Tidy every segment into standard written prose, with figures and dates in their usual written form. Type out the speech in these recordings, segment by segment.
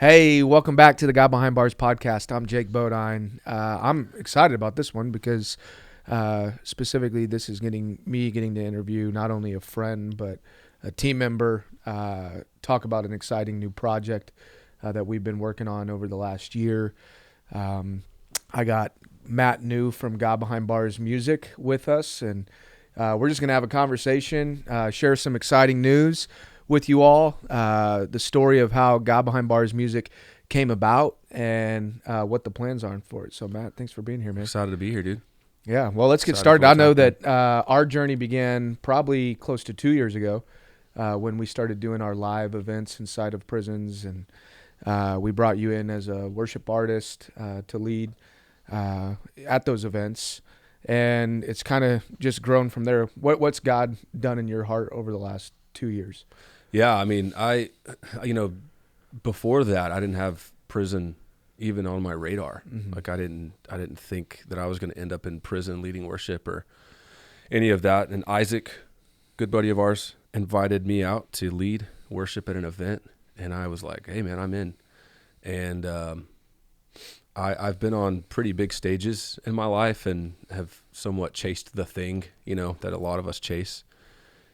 Hey, welcome back to the Guy Behind Bars podcast. I'm Jake Bodine. I'm excited about this one because specifically this is getting to interview not only a friend but a team member, talk about an exciting new project that we've been working on over the last year. I got Matt New from Guy Behind Bars Music with us, and we're just going to have a conversation, share some exciting news with you all, the story of how God Behind Bars Music came about and what the plans are for it. So, Matt, thanks for being here, man. Excited to be here, dude. Yeah, well, let's get started. I know that our journey began probably close to 2 years ago when we started doing our live events inside of prisons, and we brought you in as a worship artist to lead at those events. And it's kind of just grown from there. What's God done in your heart over the last 2 years? Yeah, I mean, before that, I didn't have prison even on my radar. Mm-hmm. Like I didn't think that I was going to end up in prison leading worship or any of that. And Isaac, good buddy of ours, invited me out to lead worship at an event, and I was like, "Hey, man, I'm in." And I've been on pretty big stages in my life and have somewhat chased the thing, that a lot of us chase.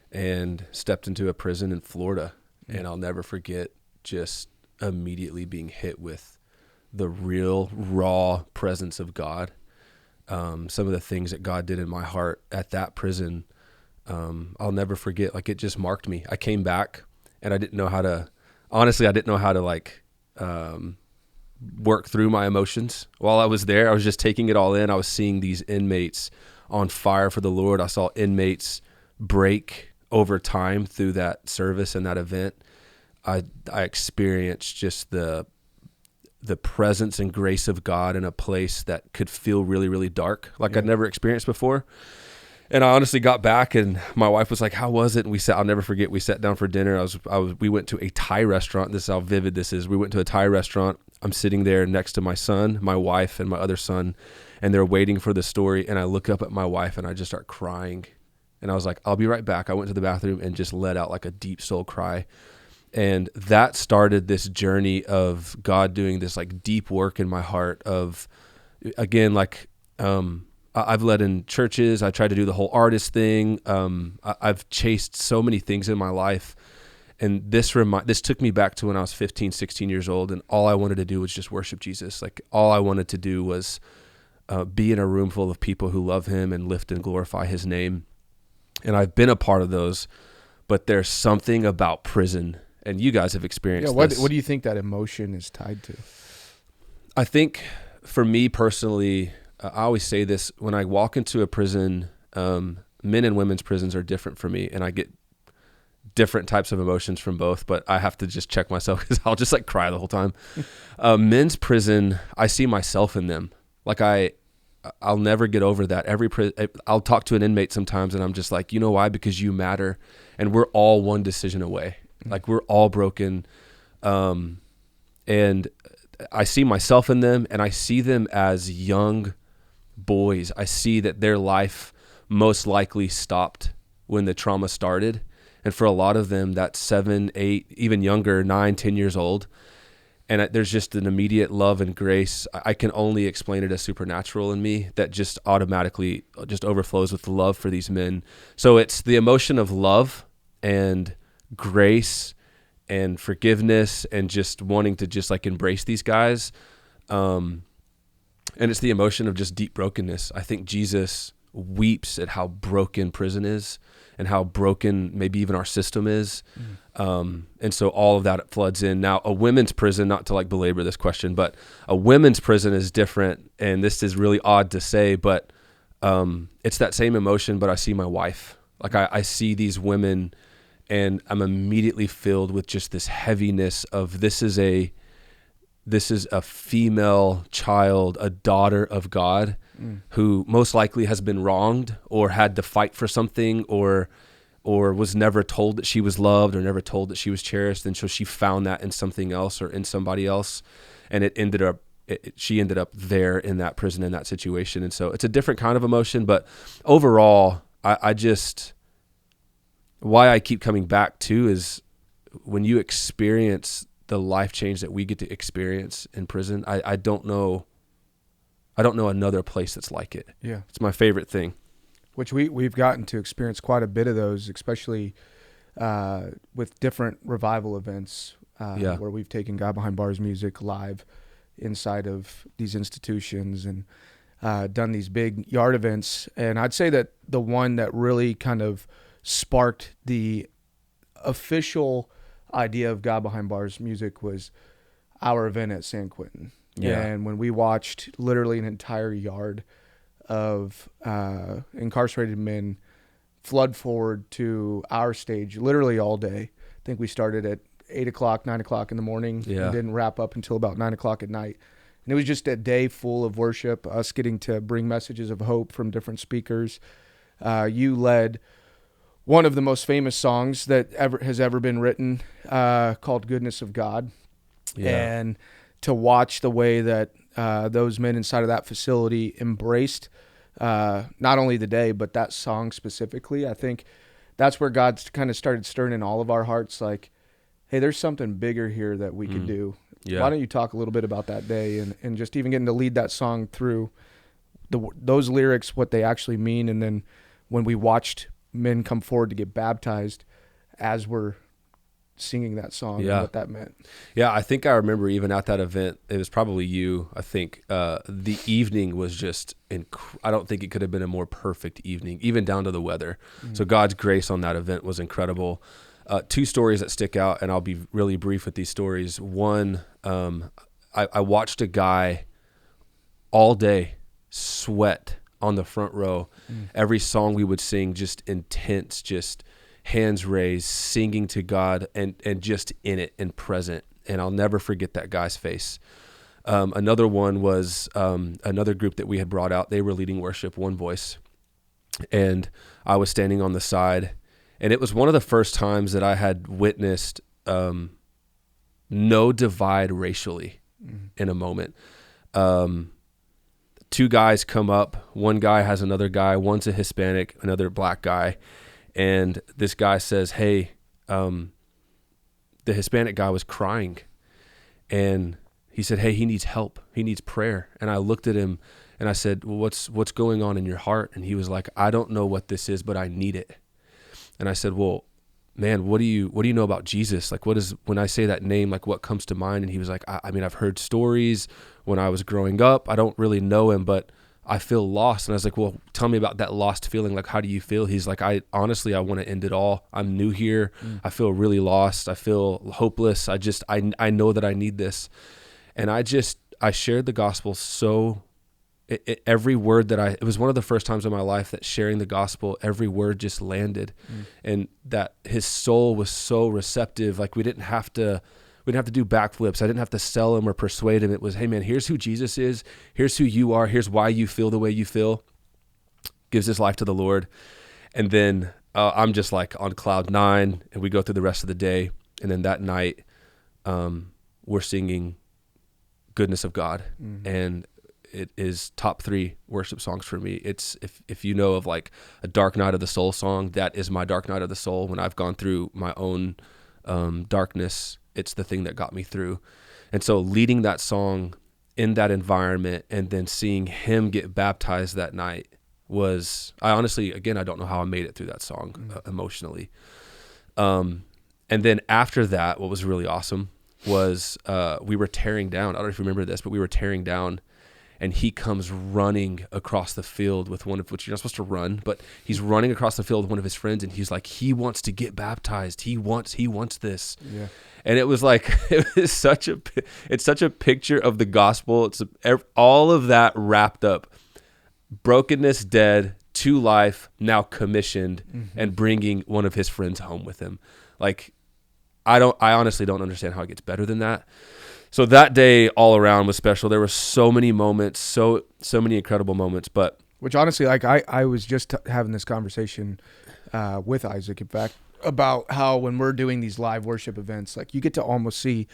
And stepped into a prison in Florida, and I'll never forget just immediately being hit with the real raw presence of God. Some of the things that God did in my heart at that prison, I'll never forget. Like, it just marked me. I came back, and I didn't know how to work through my emotions. While I was there, I was just taking it all in. I was seeing these inmates on fire for the Lord. I saw inmates break over time through that service and that event. I experienced just the presence and grace of God in a place that could feel really, really dark, like I'd never experienced before. And I honestly got back, and my wife was like, "How was it?" And I'll never forget, we sat down for dinner. We went to a Thai restaurant. This is how vivid this is. We went to a Thai restaurant. I'm sitting there next to my son, my wife, and my other son, and they're waiting for the story. And I look up at my wife, and I just start crying. And I was like, "I'll be right back." I went to the bathroom and just let out like a deep soul cry. And that started this journey of God doing this like deep work in my heart of, again, I've led in churches. I tried to do the whole artist thing. I've chased so many things in my life. And this took me back to when I was 15, 16 years old. And all I wanted to do was just worship Jesus. Like, all I wanted to do was be in a room full of people who love him and lift and glorify his name. And I've been a part of those, but there's something about prison, and you guys have experienced this. What do you think that emotion is tied to? I think for me personally, I always say this, when I walk into a prison, men and women's prisons are different for me, and I get different types of emotions from both, but I have to just check myself because I'll just cry the whole time. Men's prison, I see myself in them. Like I'll never get over that. I'll talk to an inmate sometimes, and I'm just like, you know why? Because you matter, and we're all one decision away. Like, we're all broken, and I see myself in them, and I see them as young boys. I see that their life most likely stopped when the trauma started, and for a lot of them, that's 7, 8, even younger, 9, 10 years old. And there's just an immediate love and grace. I can only explain it as supernatural in me that just automatically just overflows with love for these men. So it's the emotion of love and grace and forgiveness and just wanting to just embrace these guys. And it's the emotion of just deep brokenness. I think Jesus weeps at how broken prison is and how broken maybe even our system is. And so all of that floods in. Now, a women's prison, not to belabor this question, but a women's prison is different. And this is really odd to say, but it's that same emotion, but I see my wife. I see these women, and I'm immediately filled with just this heaviness of this is a female child, a daughter of God, who most likely has been wronged or had to fight for something or was never told that she was loved or never told that she was cherished. And so she found that in something else or in somebody else. And she ended up there in that prison, in that situation. And so it's a different kind of emotion, but overall, why I keep coming back to is when you experience the life change that we get to experience in prison, I don't know another place that's like it. Yeah. It's my favorite thing. Which we've gotten to experience quite a bit of those, especially with different revival events where we've taken God Behind Bars music live inside of these institutions and done these big yard events. And I'd say that the one that really kind of sparked the official idea of God Behind Bars music was our event at San Quentin. Yeah. And when we watched literally an entire yard of incarcerated men flood forward to our stage literally all day. I think we started at 8 o'clock, 9 o'clock in the morning and didn't wrap up until about 9 o'clock at night. And it was just a day full of worship, us getting to bring messages of hope from different speakers. You led one of the most famous songs that has ever been written called Goodness of God. Yeah. And to watch the way that those men inside of that facility embraced not only the day, but that song specifically, I think that's where God's kind of started stirring in all of our hearts, like, hey, there's something bigger here that we could do. Yeah. Why don't you talk a little bit about that day and just even getting to lead that song through those lyrics, what they actually mean, and then when we watched men come forward to get baptized as we're singing that song and what that meant. Yeah, I think I remember even at that event, it was probably you, I think, the evening was just, I don't think it could have been a more perfect evening, even down to the weather. Mm-hmm. So God's grace on that event was incredible. Two stories that stick out, and I'll be really brief with these stories. One, I watched a guy all day sweat on the front row. Every song we would sing, just intense, just hands raised, singing to God and just in it and present. And I'll never forget that guy's face. Another one was another group that we had brought out. They were leading worship, One Voice. And I was standing on the side. And it was one of the first times that I had witnessed no divide racially in a moment. Two guys come up. One guy has another guy. One's a Hispanic, another black guy. And this guy says, hey, the Hispanic guy was crying. And he said, hey, he needs help. He needs prayer. And I looked at him and I said, well, what's going on in your heart? And he was like, I don't know what this is, but I need it. And I said, well, man, what do you know about Jesus? Like, when I say that name, like what comes to mind? And he was like, I mean, I've heard stories when I was growing up. I don't really know him, but I feel lost. And I was like, well, tell me about that lost feeling. Like, how do you feel? He's like, I want to end it all. I'm new here. I feel really lost. I feel hopeless. I know that I need this. And I shared the gospel so every word it was one of the first times in my life that sharing the gospel, every word just landed and that his soul was so receptive. Like we didn't have to do backflips. I didn't have to sell him or persuade him. It was, hey man, here's who Jesus is. Here's who you are. Here's why you feel the way you feel. Gives his life to the Lord. And then I'm just like on cloud 9 and we go through the rest of the day. And then that night we're singing Goodness of God. And it is top 3 worship songs for me. It's if you know of like a Dark Night of the Soul song, that is my Dark Night of the Soul. When I've gone through my own darkness, it's the thing that got me through. And so leading that song in that environment and then seeing him get baptized that night was, I honestly, again, I don't know how I made it through that song emotionally. And then after that, what was really awesome was we were tearing down. I don't know if you remember this, but we were tearing down. And he comes running across the field with one of which you're not supposed to run, but he's running across the field with one of his friends, and he's like, he wants to get baptized. He wants this. Yeah. And it was like, it's such a picture of the gospel. It's all of that wrapped up. Brokenness, dead, to life, now commissioned, and bringing one of his friends home with him. Like, I honestly don't understand how it gets better than that. So that day all around was special. There were so many moments, so many incredible moments. But which honestly, like I was just having this conversation with Isaac, in fact, about how when we're doing these live worship events, like you get to almost see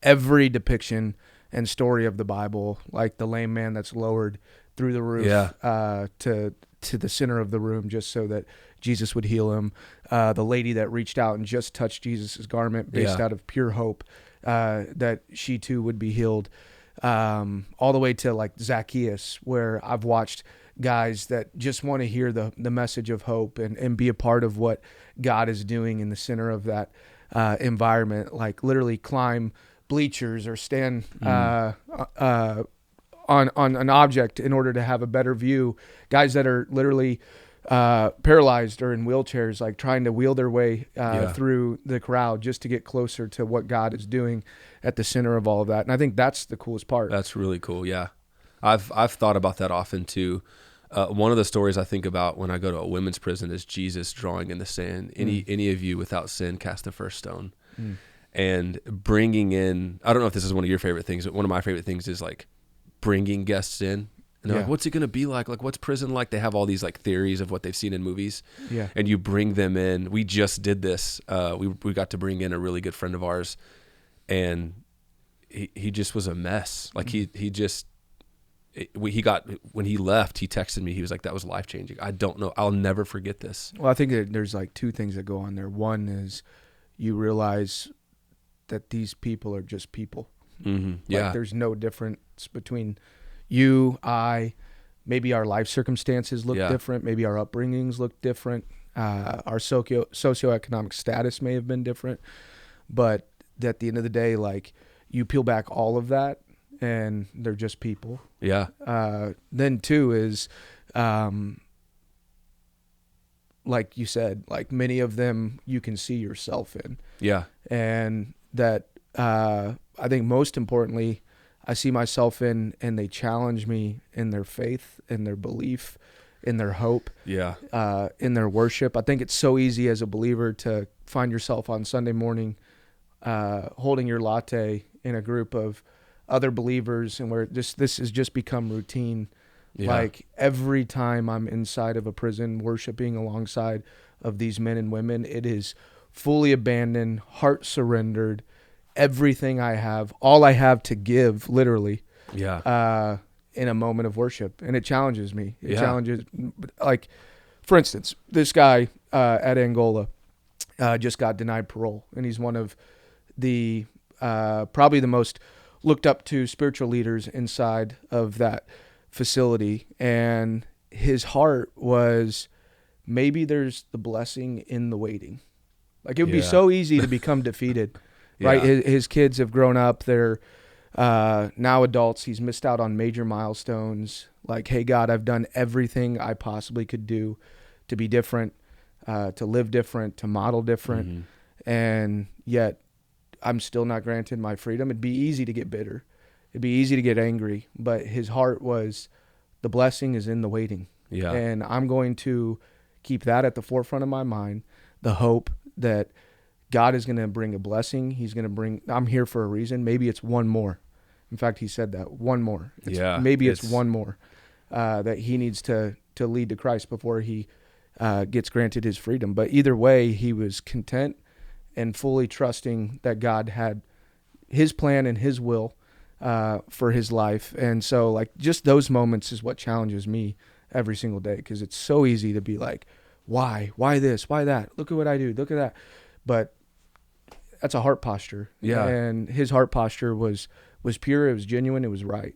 every depiction and story of the Bible, like the lame man that's lowered through the roof to the center of the room just so that Jesus would heal him. The lady that reached out and just touched Jesus' garment based out of pure hope. that she too would be healed. All the way to like Zacchaeus, where I've watched guys that just want to hear the message of hope and be a part of what God is doing in the center of that environment, like literally climb bleachers or stand on an object in order to have a better view. Guys that are literally paralyzed or in wheelchairs, like trying to wheel their way through the crowd just to get closer to what God is doing at the center of all of that. And I think that's the coolest part. That's really cool. Yeah. I've thought about that often too. One of the stories I think about when I go to a women's prison is Jesus drawing in the sand, any of you without sin, cast the first stone. And bringing in, I don't know if this is one of your favorite things, but one of my favorite things is like bringing guests in. And they're like, what's it going to be like? Like, what's prison like? They have all these like theories of what they've seen in movies. Yeah. And you bring them in. We just did this. We got to bring in a really good friend of ours, and he just was a mess. Like when he left, he texted me. He was like, that was life-changing. I don't know. I'll never forget this. Well, I think that there's like two things that go on there. One is you realize that these people are just people. Mm-hmm. Yeah. Like there's no difference between you, I, maybe our life circumstances look different. Maybe our upbringings look different. Our socioeconomic status may have been different. But at the end of the day, like you peel back all of that and they're just people. Yeah. Then two is, like you said, like many of them you can see yourself in. Yeah. And that, I think most importantly, I see myself in, and they challenge me in their faith, in their belief, in their hope, in their worship. I think it's so easy as a believer to find yourself on Sunday morning holding your latte in a group of other believers, and where this has just become routine. Yeah. Like every time I'm inside of a prison worshiping alongside of these men and women, it is fully abandoned, heart surrendered, everything I have, all I have to give, literally, in a moment of worship. And it challenges me. It challenges, like, for instance, this guy at Angola just got denied parole. And he's one of the, probably the most looked up to spiritual leaders inside of that facility. And his heart was, maybe there's the blessing in the waiting. Like, it would be so easy to become defeated. Right, his kids have grown up. They're now adults. He's missed out on major milestones. Like, hey, God, I've done everything I possibly could do to be different, to live different, to model different. And yet I'm still not granted my freedom. It'd be easy to get bitter. It'd be easy to get angry. But his heart was, the blessing is in the waiting. Yeah. And I'm going to keep that at the forefront of my mind, the hope that God is going to bring a blessing. He's going to bring, I'm here for a reason. Maybe it's one more. In fact, he said that, one more. Maybe it's one more that he needs to lead to Christ before he gets granted his freedom. But either way, he was content and fully trusting that God had his plan and his will for his life. And so, like, just those moments is what challenges me every single day, because it's so easy to be like, why this, why that? Look at what I do. Look at that. But that's a heart posture. Yeah. And his heart posture was pure. It was genuine. It was right.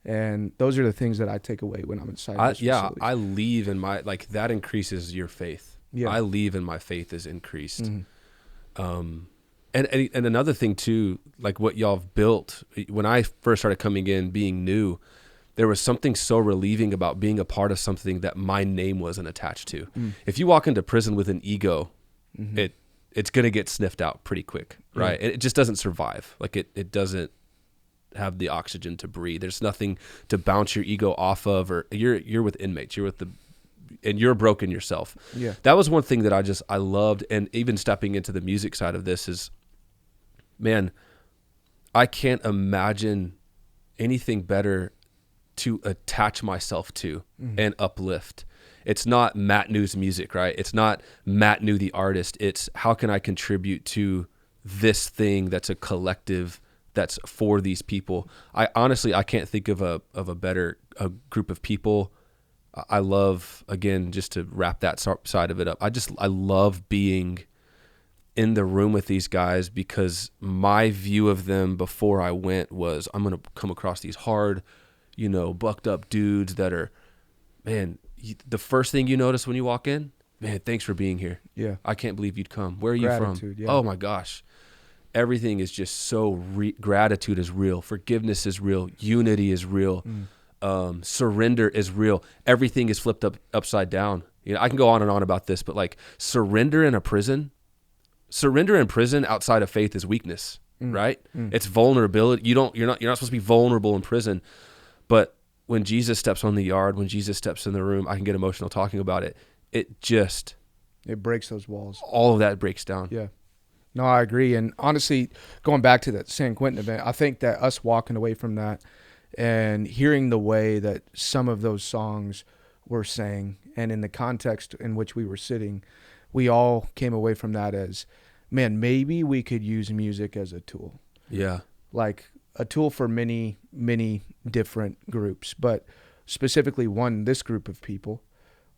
And those are the things that I take away when I'm inside those facilities. I leave in my, like, that increases your faith. Yeah. I leave and my faith is increased. And another thing too, like what y'all have built, when I first started coming in, being new, there was something so relieving about being a part of something that my name wasn't attached to. If you walk into prison with an ego, it's going to get sniffed out pretty quick, right? Yeah. It just doesn't survive. Like it doesn't have the oxygen to breathe. There's nothing to bounce your ego off of, or you're with inmates, and you're broken yourself. Yeah. That was one thing that I loved. And even stepping into the music side of this is, man, I can't imagine anything better to attach myself to and uplift. It's not Matt New's music, right? It's not Matt New, the artist. It's how can I contribute to this thing that's a collective that's for these people. I honestly can't think of a better group of people. I love, again, just to wrap that side of it up, I love being in the room with these guys because my view of them before I went was I'm going to come across these hard, bucked up dudes that are, man, the first thing you notice when you walk in, man, thanks for being here. Yeah. I can't believe you'd come. Where are you Gratitude, from? yeah. Oh my gosh. Everything is just so gratitude is real. Forgiveness is real. Unity is real. Surrender is real. Everything is flipped upside down. I can go on and on about this, but like surrender in prison outside of faith is weakness, right? It's vulnerability. You're not supposed to be vulnerable in prison. But when Jesus steps on the yard, when Jesus steps in the room, I can get emotional talking about it. It breaks those walls. All of that breaks down. Yeah. No, I agree. And honestly, going back to that San Quentin event, I think that us walking away from that and hearing the way that some of those songs were sang and in the context in which we were sitting, we all came away from that as, man, maybe we could use music as a tool. Yeah. Like a tool for many, many different groups, but specifically this group of people.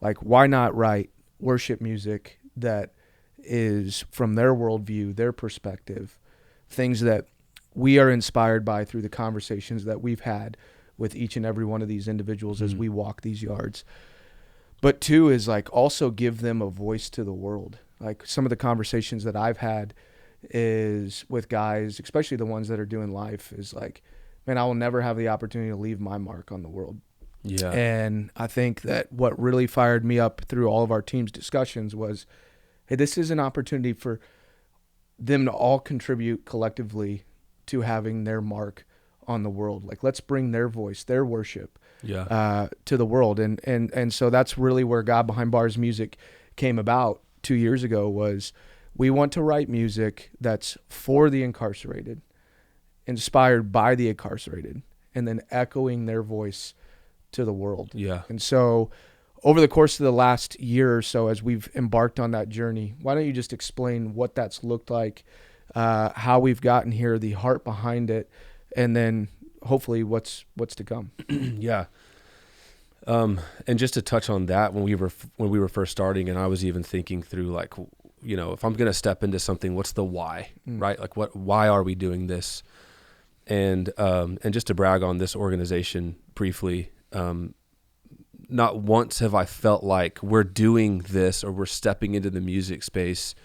Like, why not write worship music that is from their worldview, their perspective, things that we are inspired by through the conversations that we've had with each and every one of these individuals as we walk these yards. But two is like also give them a voice to the world. Like some of the conversations that I've had is with guys, especially the ones that are doing life, is like, man, I will never have the opportunity to leave my mark on the world. Yeah. And I think that what really fired me up through all of our team's discussions was, hey, this is an opportunity for them to all contribute collectively to having their mark on the world. Like, let's bring their voice, their worship to the world. And so that's really where God Behind Bars music came about 2 years ago. Was we want to write music that's for the incarcerated, inspired by the incarcerated, and then echoing their voice to the world. Yeah. And so over the course of the last year or so, as we've embarked on that journey, why don't you just explain what that's looked like, how we've gotten here, the heart behind it, and then hopefully what's to come. Yeah. And just to touch on that, when we were first starting, and I was even thinking through, like, if I'm going to step into something, what's the why, right? Like, why are we doing this? And just to brag on this organization briefly, not once have I felt like we're doing this or we're stepping into the music space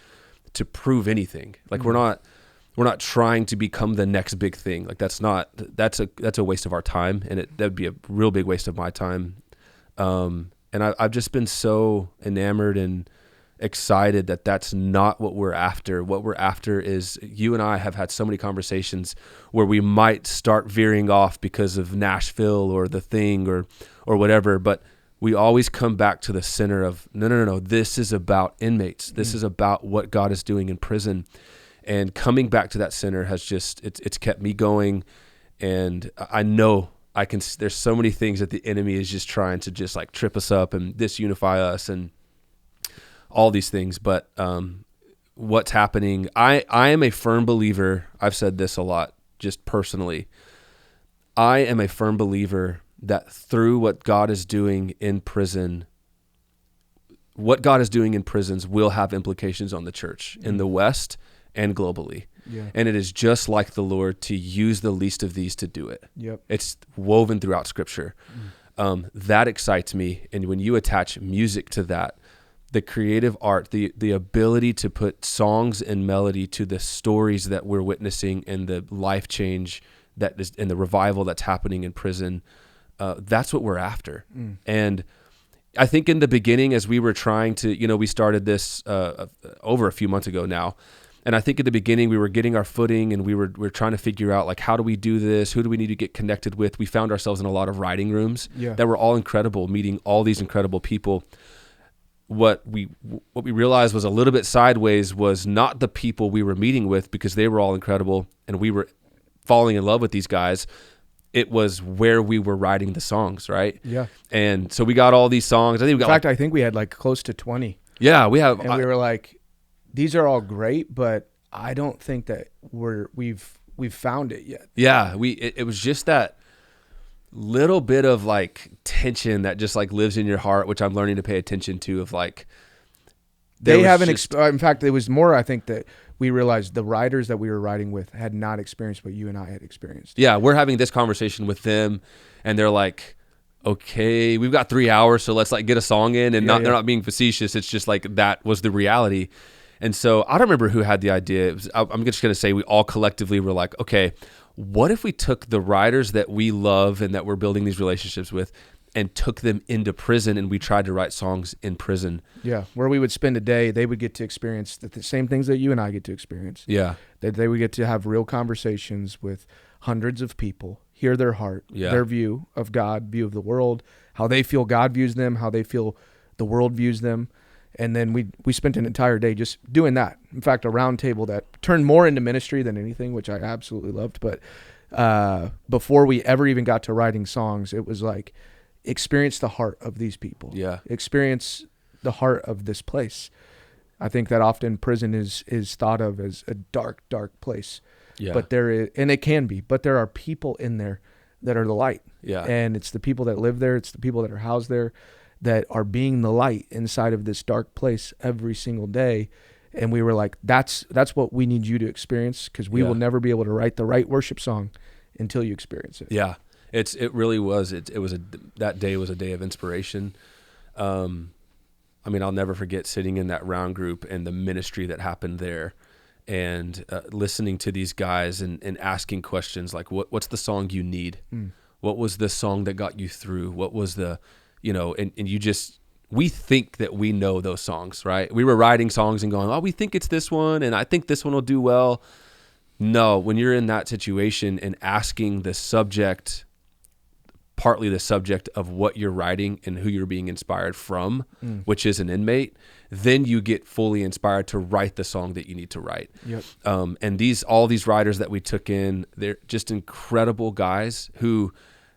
to prove anything. Like we're not trying to become the next big thing. Like that's a waste of our time, and that'd be a real big waste of my time. And I've just been so enamored and excited that that's not what we're after. What we're after is, you and I have had so many conversations where we might start veering off because of Nashville or the thing or whatever, but we always come back to the center of no. This is about inmates. This is about what God is doing in prison, and coming back to that center has just it's kept me going. And I know there's so many things that the enemy is just trying to just like trip us up and disunify us and all these things. But what's happening, I am a firm believer. I've said this a lot, just personally. I am a firm believer that through what God is doing in prison, what God is doing in prisons will have implications on the church in the West and globally. Yeah. And it is just like the Lord to use the least of these to do it. Yep. It's woven throughout Scripture. That excites me. And when you attach music to that, the creative art, the ability to put songs and melody to the stories that we're witnessing and the life change that is and the revival that's happening in prison, that's what we're after. And I think in the beginning, as we were trying to, we started this over a few months ago now. And I think at the beginning we were getting our footing, and we were trying to figure out, like, how do we do this? Who do we need to get connected with? We found ourselves in a lot of writing rooms that were all incredible, meeting all these incredible people. What we realized was a little bit sideways was not the people we were meeting with, because they were all incredible and we were falling in love with these guys. It was where we were writing the songs, right? Yeah. And so we got all these songs. In fact, I think we had like close to 20. Yeah, we have. And we were like, these are all great, but I don't think that we've found it yet. Yeah, it was just that little bit of like tension that just like lives in your heart, which I'm learning to pay attention to, of like, They haven't. In fact, it was more. I think that we realized the writers that we were writing with had not experienced what you and I had experienced. Yeah, we're having this conversation with them, and they're like, "Okay, we've got 3 hours, so let's like get a song in." And they're not being facetious. It's just like that was the reality. And so I don't remember who had the idea. I'm just going to say we all collectively were like, "Okay, what if we took the writers that we love and that we're building these relationships with, and took them into prison, and we tried to write songs in prison?" Yeah, where we would spend a day, they would get to experience the same things that you and I get to experience. Yeah. That they would get to have real conversations with hundreds of people, hear their heart, their view of God, view of the world, how they feel God views them, how they feel the world views them. And then we spent an entire day just doing that. In fact, a round table that turned more into ministry than anything, which I absolutely loved. But before we ever even got to writing songs, it was like, experience the heart of these people. Yeah. Experience the heart of this place. I think that often prison is thought of as a dark, dark place. Yeah. But there is, and it can be, but there are people in there that are the light. Yeah. And it's the people that live there, it's the people that are housed there that are being the light inside of this dark place every single day. And we were like, that's what we need you to experience, because we will never be able to write the right worship song until you experience it. Yeah. It really was. That day was a day of inspiration. I mean, I'll never forget sitting in that round group and the ministry that happened there, and listening to these guys and asking questions like, what's the song you need? What was the song that got you through? What was the, and you just, we think that we know those songs, right? We were writing songs and going, oh, we think it's this one, and I think this one will do well. No, when you're in that situation and asking the subject, partly the subject of what you're writing and who you're being inspired from, which is an inmate, then you get fully inspired to write the song that you need to write. Yep. And all these writers that we took in, they're just incredible guys who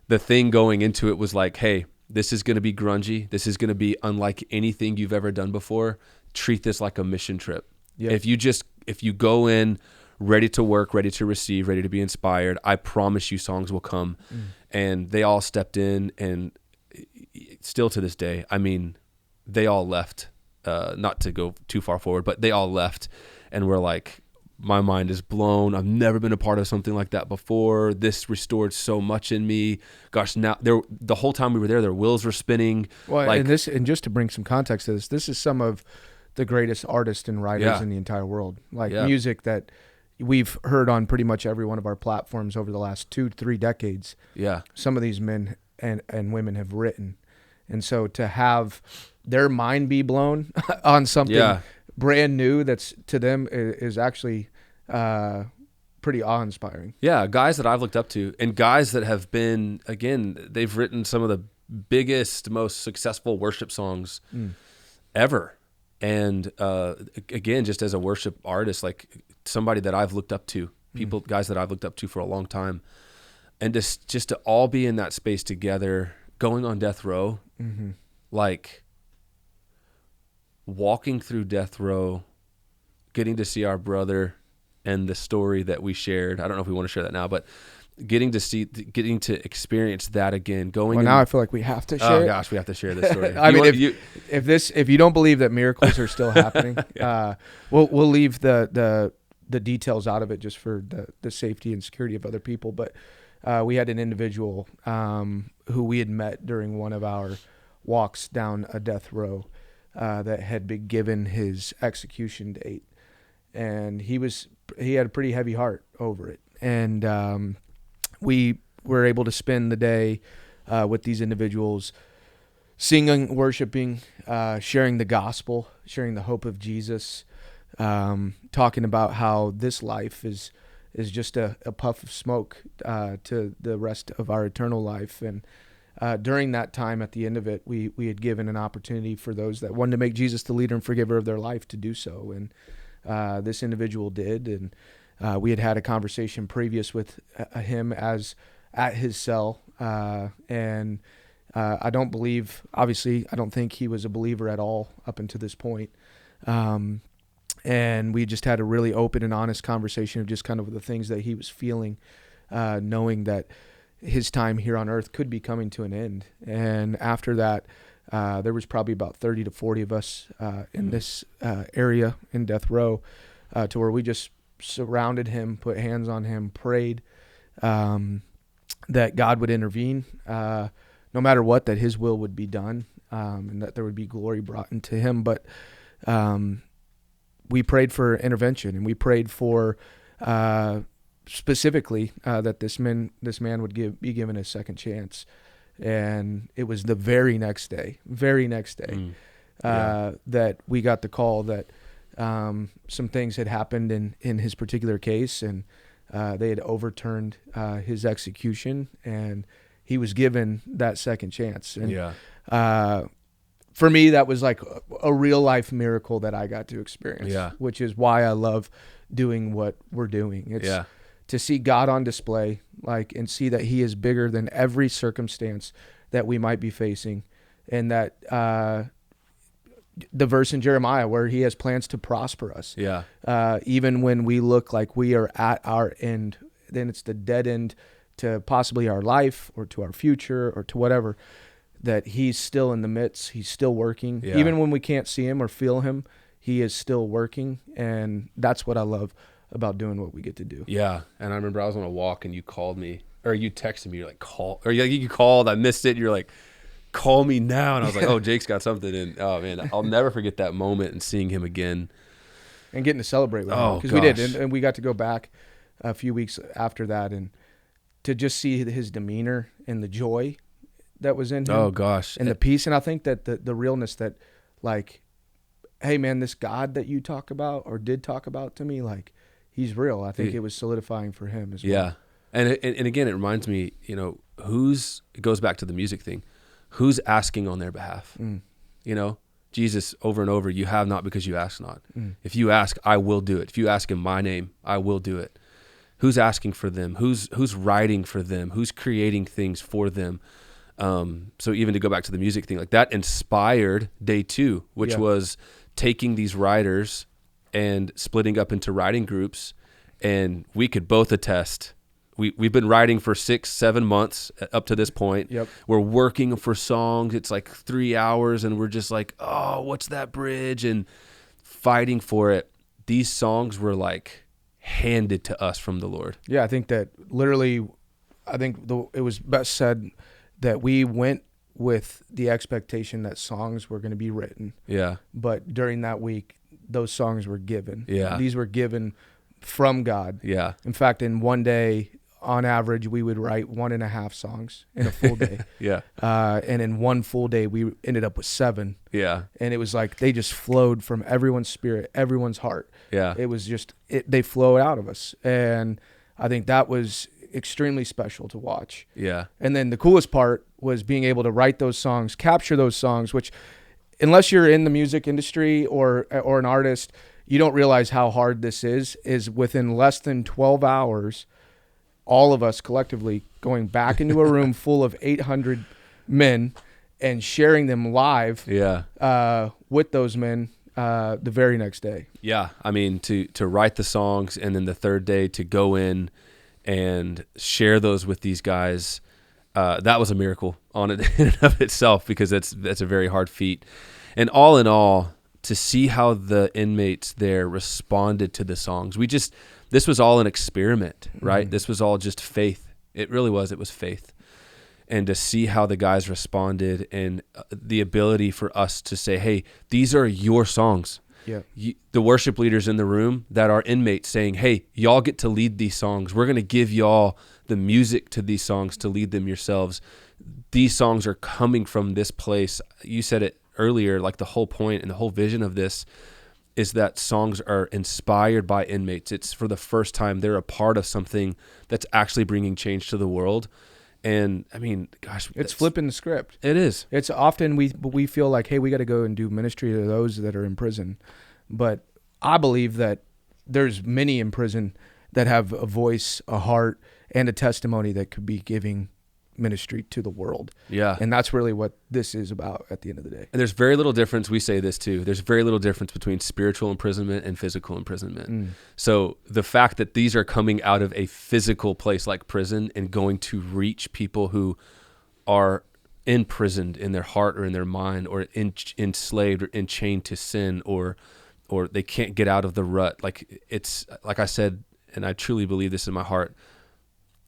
the thing going into it was like, hey, this is going to be grungy. This is going to be unlike anything you've ever done before. Treat this like a mission trip. Yep. If you go in ready to work, ready to receive, ready to be inspired, I promise you songs will come. And they all stepped in, and still to this day, I mean, they all left, not to go too far forward, but they all left, and we're like, my mind is blown. I've never been a part of something like that before. This restored so much in me. Gosh, now the whole time we were there, their wheels were spinning. Well, and just to bring some context to this is some of the greatest artists and writers in the entire world. Music that we've heard on pretty much every one of our platforms over the last 2-3 decades. Yeah. Some of these men and women have written. And so to have their mind be blown on something brand new that's to them is actually pretty awe-inspiring. Yeah, guys that I've looked up to, and guys that have been, again, they've written some of the biggest, most successful worship songs ever. And again, just as a worship artist, like somebody that I've looked up to, guys that I've looked up to for a long time, and just to all be in that space together, going on death row, like walking through death row, getting to see our brother and the story that we shared. I don't know if we want to share that now, but getting to experience that again. Now I feel like we have to share. Oh gosh, we have to share this story. If you don't believe that miracles are still happening, we'll leave the details out of it just for the safety and security of other people. But we had an individual who we had met during one of our walks down a death row that had been given his execution date, and he had a pretty heavy heart over it. And we were able to spend the day with these individuals, singing, worshiping, sharing the gospel, sharing the hope of Jesus, talking about how this life is just a puff of smoke to the rest of our eternal life. And during that time, at the end of it, we had given an opportunity for those that wanted to make Jesus the leader and forgiver of their life to do so. And this individual did, and we had a conversation previous with him as at his cell, and I don't think he was a believer at all up until this point. And we just had a really open and honest conversation of just kind of the things that he was feeling, knowing that his time here on earth could be coming to an end. And after that, There was probably about 30 to 40 of us in this area in death row, to where we just surrounded him, put hands on him, prayed that God would intervene, no matter what, that his will would be done, and that there would be glory brought into him. But we prayed for intervention, and we prayed for specifically that this man would be given a second chance. And it was the very next day that we got the call that some things had happened in his particular case, and they had overturned his execution, and he was given that second chance. And for me, that was like a real life miracle that I got to experience, which is why I love doing what we're doing. It's to see God on display, like, and see that he is bigger than every circumstance that we might be facing. And that the verse in Jeremiah where he has plans to prosper us. Even when we look like we are at our end, then it's the dead end to possibly our life or to our future or to whatever, that he's still in the midst. He's still working. Even when we can't see him or feel him, he is still working. And that's what I love about doing what we get to do. And I remember I was on a walk and you called me, or you texted me, you're like, call, or you called, I missed it. You're like, call me now. And I was like, oh, Jake's got something. And oh man, I'll never forget that moment and seeing him again. And getting to celebrate with him. Because we did. And we got to go back a few weeks after that and to just see his demeanor and the joy that was in him. And the peace. And I think that the realness that, like, hey man, this God that you talk about or did talk about to me, like, he's real. I think it was solidifying for him as well. And again, it reminds me, it goes back to the music thing. Who's asking on their behalf? Jesus, over and over, you have not because you ask not. If you ask, I will do it. If you ask in my name, I will do it. Who's asking for them? Who's writing for them? Who's creating things for them? So even to go back to the music thing, like that inspired Day 2, which was taking these writers and splitting up into writing groups. And we could both attest, we've been writing for 6-7 months up to this point. We're working for songs. It's like 3 hours and we're just like, oh, what's that bridge? And fighting for it. These songs were like handed to us from the Lord. I think that literally, it was best said that we went with the expectation that songs were going to be written. But during that week, those songs were given. These were given from God. In fact, in one day, on average, we would write 1.5 songs in a full day. And in one full day, we ended up with 7. And it was like they just flowed from everyone's spirit, everyone's heart. It was just, they flowed out of us. And I think that was extremely special to watch. And then the coolest part was being able to write those songs, capture those songs, which unless you're in the music industry or an artist, you don't realize how hard this is within less than 12 hours, all of us collectively going back into a room full of 800 men and sharing them live with those men the very next day. I mean, to write the songs and then the third day to go in and share those with these guys, that was a miracle on it in and of itself, because that's a very hard feat. And all in all, to see how the inmates there responded to the songs, this was all an experiment, right? This was all just faith. It really was. It was faith. And to see how the guys responded and the ability for us to say, hey, these are your songs. The worship leaders in the room that are inmates saying, hey, y'all get to lead these songs. We're going to give y'all the music to these songs to lead them yourselves. These songs are coming from this place. You said it earlier, like the whole point and the whole vision of this is that songs are inspired by inmates. It's for the first time they're a part of something that's actually bringing change to the world. And I mean, gosh, it's flipping the script. It is. It's often we feel like, hey, we got to go and do ministry to those that are in prison. But I believe that there's many in prison that have a voice, a heart, and a testimony that could be giving ministry to the world. And that's really what this is about at the end of the day. And there's very little difference. We say this too. There's very little difference between spiritual imprisonment and physical imprisonment. So the fact that these are coming out of a physical place like prison and going to reach people who are imprisoned in their heart or in their mind, or enslaved or enchained to sin, or they can't get out of the rut. Like, it's like I said, and I truly believe this in my heart,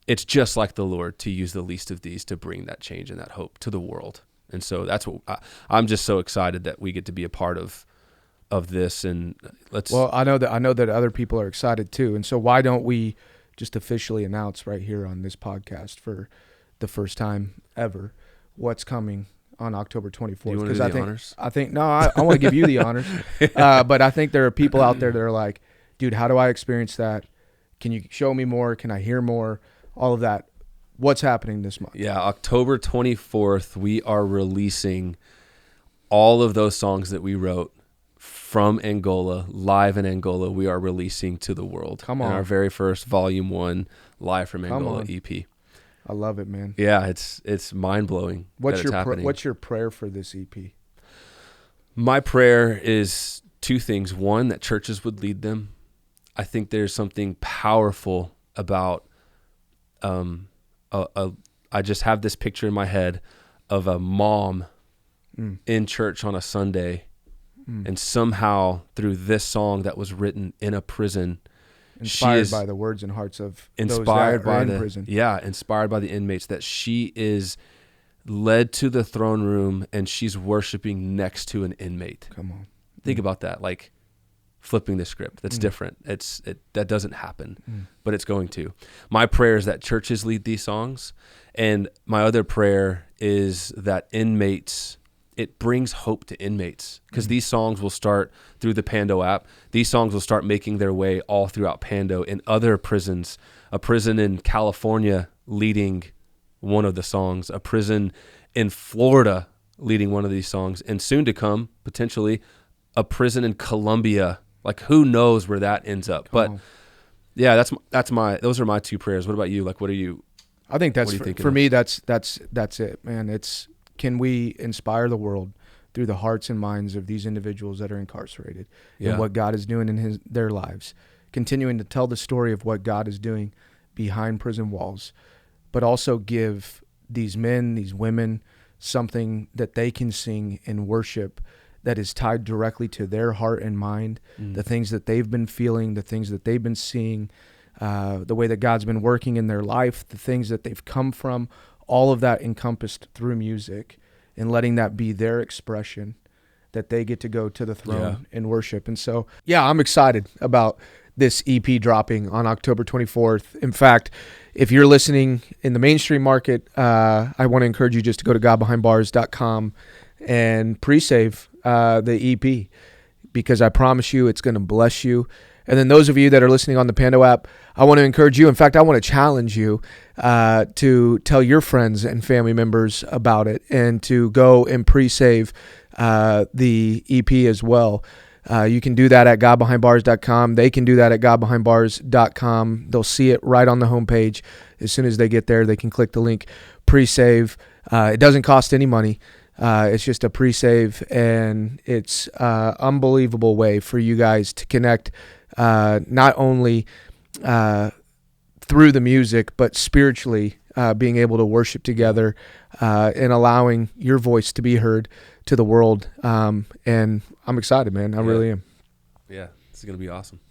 it's just like the Lord to use the least of these to bring that change and that hope to the world. And so that's what I'm just so excited that we get to be a part of this. And well, I know that other people are excited too. And so why don't we just officially announce right here on this podcast for the first time ever what's coming on October 24th? Because I think no, I want to give you the honors. But I think there are people out there that are like, dude, how do I experience that? Can you show me more? Can I hear more? All of that. What's happening this month? Yeah, October 24th, we are releasing all of those songs that we wrote from Angola, live in Angola. We are releasing to the world. Come on. In our very first Volume 1 Live from Angola EP. I love it, man. Yeah, it's mind-blowing. What's your prayer for this EP? My prayer is two things. One, that churches would lead them. I think there's something powerful about I just have this picture in my head of a mom in church on a Sunday, and somehow through this song that was written in a prison, inspired by the words and hearts of inspired those that by are in the prison. Yeah, inspired by the inmates, that she is led to the throne room and she's worshiping next to an inmate. Come on. Think about that, like flipping the script. That's different. That doesn't happen, but it's going to. My prayer is that churches lead these songs, and my other prayer is that inmates, it brings hope to inmates, because these songs will start through the Pando app. These songs will start making their way all throughout Pando, in other prisons, a prison in California leading one of the songs, a prison in Florida leading one of these songs, and soon to come, potentially, a prison in Colombia. Like, who knows where that ends up? But yeah, those are my two prayers. What about you? Like, what are you? I think that's for me. That's it, man. Can we inspire the world through the hearts and minds of these individuals that are incarcerated, and what God is doing in their lives, continuing to tell the story of what God is doing behind prison walls, but also give these men, these women, something that they can sing and worship that is tied directly to their heart and mind, the things that they've been feeling, the things that they've been seeing, the way that God's been working in their life, the things that they've come from, all of that encompassed through music, and letting that be their expression, that they get to go to the throne and worship. And so, I'm excited about this EP dropping on October 24th. In fact, if you're listening in the mainstream market, I want to encourage you just to go to godbehindbars.com and pre-save the EP, because I promise you it's going to bless you. And then those of you that are listening on the Pando app, I want to encourage you. In fact, I want to challenge you to tell your friends and family members about it, and to go and pre-save the EP as well. You can do that at godbehindbars.com. They can do that at godbehindbars.com. They'll see it right on the homepage. As soon as they get there, they can click the link, pre-save. It doesn't cost any money. It's just a pre-save, and it's an unbelievable way for you guys to connect, not only through the music, but spiritually, being able to worship together, and allowing your voice to be heard to the world. And I'm excited, man. I really am. Yeah, it's going to be awesome.